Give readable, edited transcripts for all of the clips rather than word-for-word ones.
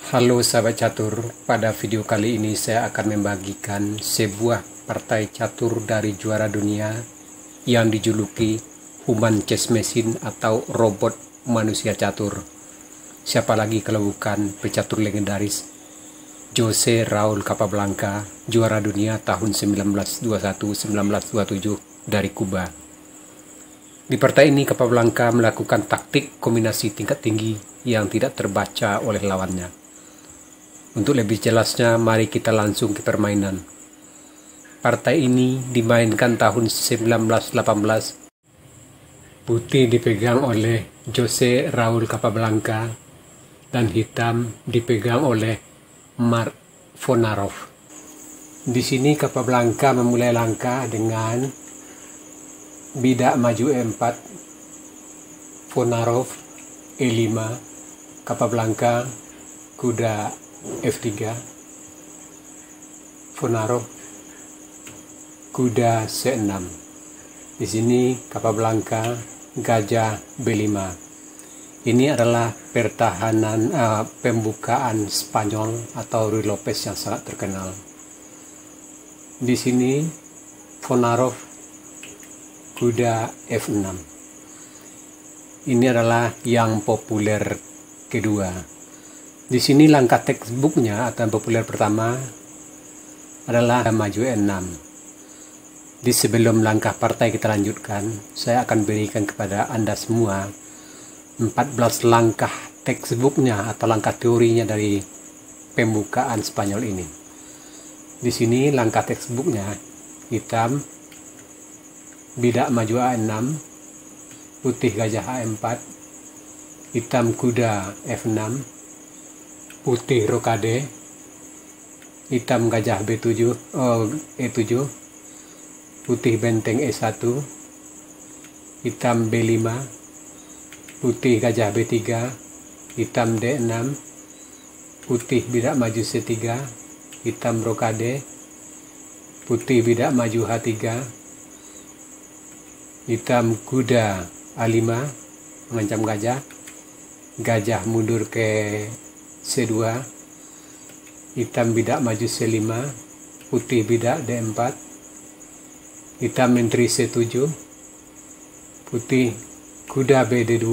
Halo sahabat catur, pada video kali ini saya akan membagikan sebuah partai catur dari juara dunia yang dijuluki Human Chess Machine atau robot manusia catur. Siapa lagi kalau bukan pecatur legendaris Jose Raul Capablanca, juara dunia tahun 1921-1927 dari Kuba. Di partai ini Capablanca melakukan taktik kombinasi tingkat tinggi yang tidak terbaca oleh lawannya. Untuk lebih jelasnya, mari kita langsung ke permainan. Partai ini dimainkan tahun 1918. Putih dipegang oleh Jose Raul Capablanca dan hitam dipegang oleh Mark Vonarov. Di sini Capablanca memulai langkah dengan bidak maju E4, Vonarov E5, Capablanca kuda F3, Vonarov kuda C6. Di sini Capablanca gajah B5. Ini adalah pertahanan pembukaan Spanyol atau Ruy Lopez yang sangat terkenal. Di sini Vonarov kuda F6. Ini adalah yang populer kedua. Di sini langkah textbooknya atau yang populer pertama adalah maju E6. Di sebelum langkah partai kita lanjutkan, saya akan berikan kepada Anda semua 14 langkah textbooknya atau langkah teorinya dari pembukaan Spanyol ini. Di sini langkah textbooknya hitam bidak maju A6, putih gajah A4, hitam kuda F6, putih rokade, hitam gajah B7, E7, putih benteng E1, hitam B5, putih gajah B3, hitam D6, putih bidak maju C3, hitam rokade, putih bidak maju H3, hitam kuda A5, mengancam gajah, gajah mundur ke C2, hitam bidak maju C5, putih bidak D4, hitam menteri C7, putih kuda BD2,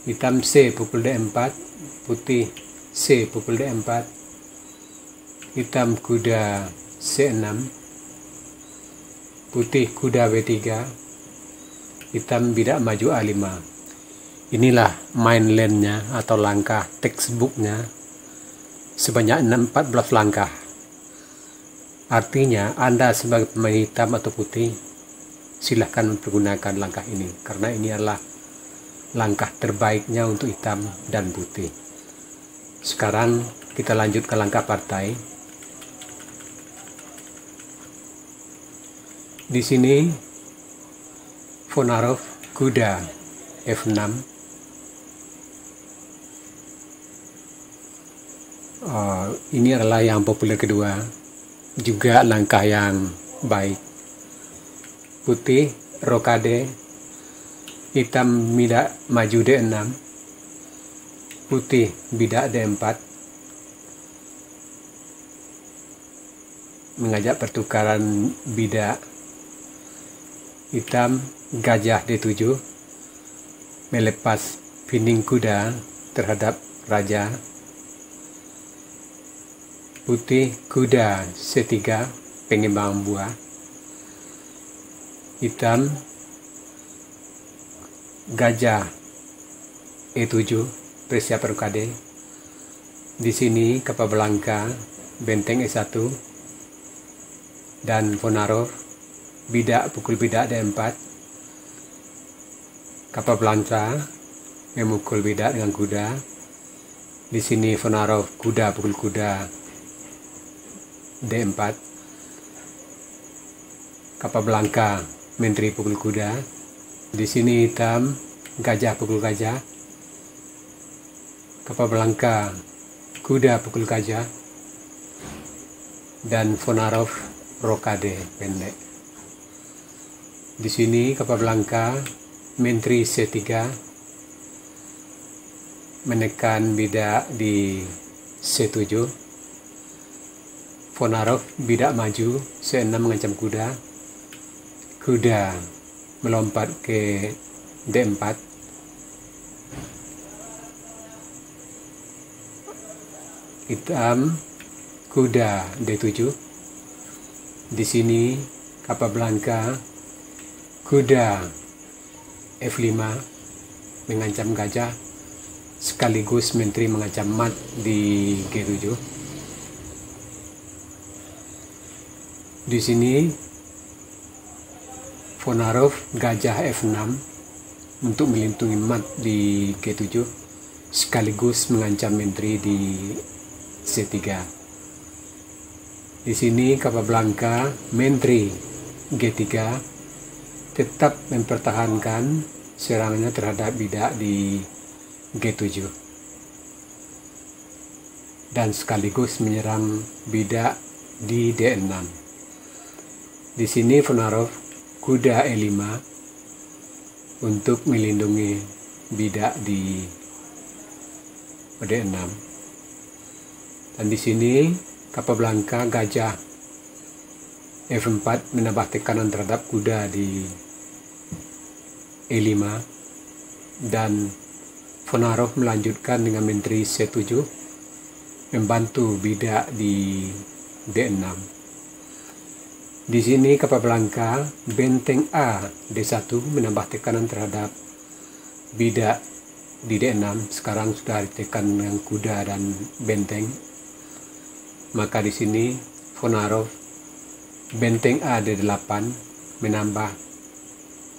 hitam C pukul D4, putih C pukul D4, hitam kuda C6, putih kuda B3, hitam bidak maju A5. Inilah main lane-nya atau langkah textbooknya sebanyak 14 langkah. Artinya Anda sebagai pemain hitam atau putih silahkan mempergunakan langkah ini karena ini adalah langkah terbaiknya untuk hitam dan putih. Sekarang kita lanjut ke langkah partai. Di sini Vonarov kuda F6. Ini adalah yang populer kedua, juga langkah yang baik. Putih rokade, hitam bidak maju D6, putih bidak D4, mengajak pertukaran bidak, hitam gajah D7, melepas pining kuda terhadap raja, putih kuda C3 pengembang buah, hitam gajah E7 persiapan rokade. Di sini Capablanca benteng E1 dan Vonarov bidak pukul bidak D4. Capablanca memukul bidak dengan kuda. Di sini Vonarov kuda pukul kuda D4, Capablanca menteri pukul kuda. Di sini hitam gajah pukul gajah, Capablanca kuda pukul gajah, dan Vonarov rokade pendek. Di sini Capablanca menteri C3, menekan bidak di C7. Fonarov bidak maju, C6 mengancam kuda. Kuda melompat ke D4. Hitam kuda D7. Di sini Capablanca kuda F5 mengancam gajah, sekaligus menteri mengancam mat di G7. Di sini Fonarov gajah F6 untuk melindungi mat di G7, sekaligus mengancam menteri di C3. Di sini Capablanca menteri G3 tetap mempertahankan serangannya terhadap bidak di G7 dan sekaligus menyerang bidak di D6. Di sini Fonarov kuda E5 untuk melindungi bidak di D6. Dan di sini Capablanca gajah F4 menambah tekanan terhadap kuda di E5, dan Fonarov melanjutkan dengan menteri C7 membantu bidak di D6. Di sini Capablanca benteng A D1 menambah tekanan terhadap bidak di D6. Sekarang sudah ditekan dengan kuda dan benteng. Maka di sini Fonarov benteng A D8 menambah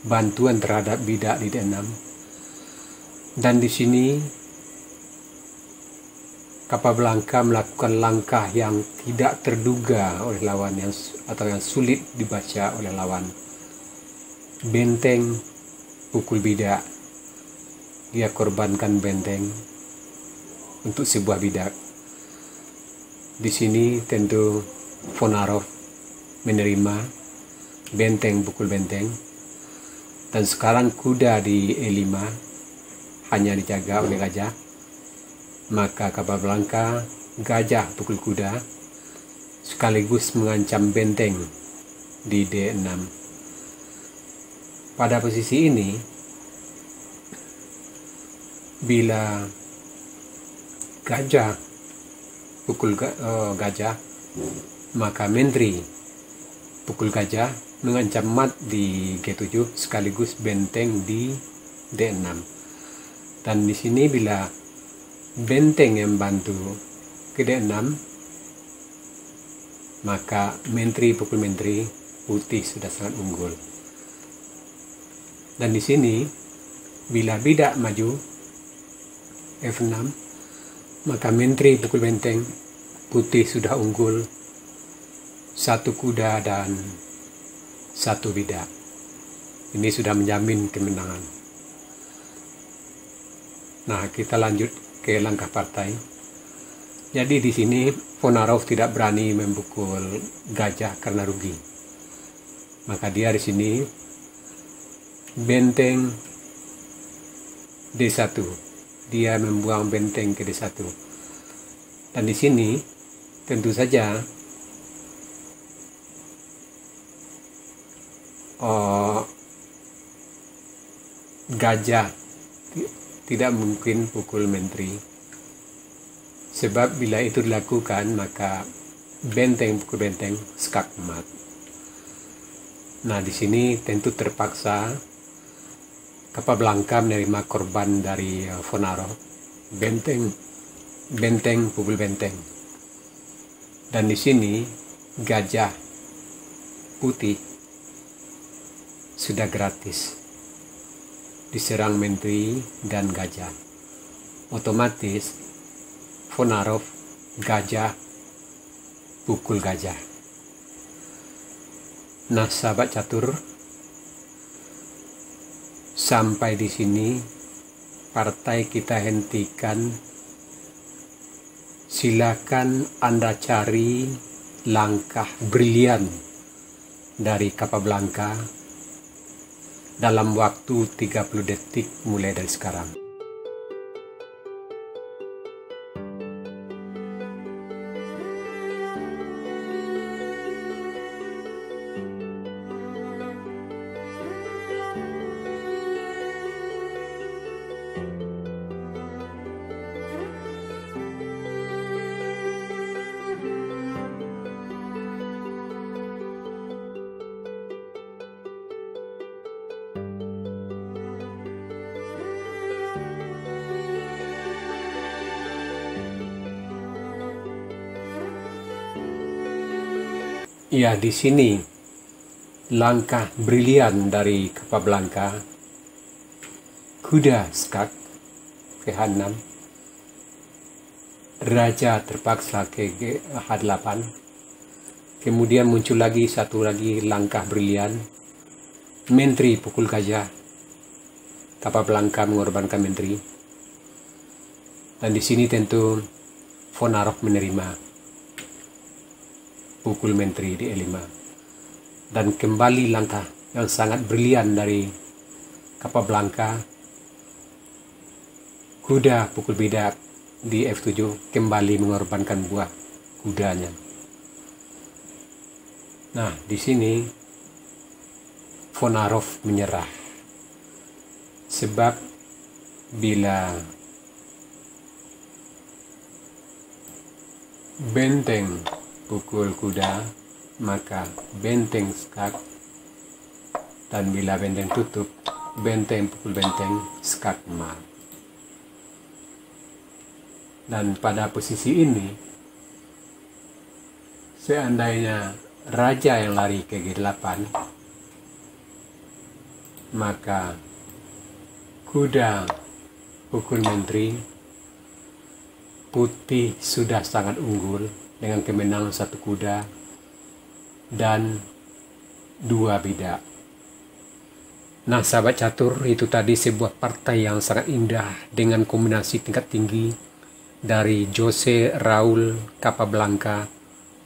bantuan terhadap bidak di D6. Dan di sini Capablanca melakukan langkah yang tidak terduga oleh lawan, atau yang sulit dibaca oleh lawan. Benteng pukul bidak. Dia korbankan benteng untuk sebuah bidak. Di sini tentu Fonarov menerima benteng pukul benteng, dan sekarang kuda di E5 hanya dijaga oleh gajah. Maka Capablanca gajah pukul kuda sekaligus mengancam benteng di D6. Pada posisi ini, bila gajah pukul gajah, maka menteri pukul gajah mengancam mat di G7 sekaligus benteng di D6. Dan di sini bila benteng yang bantu ke D6, maka menteri pukul menteri, putih sudah sangat unggul. Dan di sini bila bidak maju F6, maka menteri pukul benteng, putih sudah unggul, satu kuda dan satu bidak. Ini sudah menjamin kemenangan. Nah, kita lanjut ke langkah partai. Jadi di sini Fonarov tidak berani membukul gajah karena rugi. Maka dia di sini benteng D1. Dia membuang benteng ke D1. Dan di sini tentu saja gajah tidak mungkin pukul menteri, sebab bila itu dilakukan maka benteng pukul benteng skak mat. Nah, di sini tentu terpaksa Capablanca menerima korban dari Fonarov, benteng pukul benteng. Dan di sini gajah putih sudah gratis diserang menteri dan gajah. Otomatis Fonarov gajah pukul gajah. Nah, sahabat catur, sampai di sini partai kita hentikan. Silakan Anda cari langkah brilian dari Capablanca dalam waktu 30 detik mulai dari sekarang. Ya, di sini langkah brilian dari Capablanca. Kuda skak ke H6. Raja terpaksa ke H8. Kemudian muncul lagi satu lagi langkah brilian. Menteri pukul gajah. Capablanca mengorbankan menteri. Dan di sini tentu Fonarov menerima pukul menteri di E5. Dan kembali langkah yang sangat brilian dari Capablanca. Kuda pukul bidak di F7 kembali mengorbankan buah kudanya. Nah, di sini Fonarov menyerah. Sebab bila benteng pukul kuda, maka benteng skak, dan bila benteng tutup, benteng pukul benteng, skak mat. Dan pada posisi ini, seandainya raja yang lari ke G8, maka kuda pukul menteri, putih sudah sangat unggul dengan kemenangan satu kuda dan 2 bidak. Nah, sahabat catur, itu tadi sebuah partai yang sangat indah dengan kombinasi tingkat tinggi dari Jose Raul Capablanca,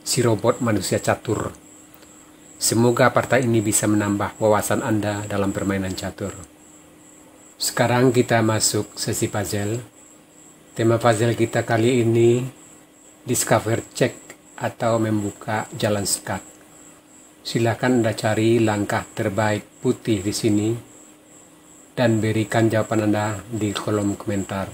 si robot manusia catur. Semoga partai ini bisa menambah wawasan Anda dalam permainan catur. Sekarang kita masuk sesi puzzle. Tema puzzle kita kali ini Discover Check atau membuka jalan skak. Silakan Anda cari langkah terbaik putih di sini dan berikan jawaban Anda di kolom komentar.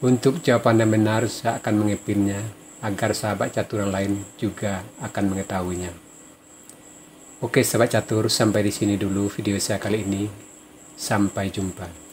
Untuk jawaban yang benar, saya akan mengepinnya agar sahabat catur yang lain juga akan mengetahuinya. Oke sahabat catur, sampai di sini dulu video saya kali ini. Sampai jumpa.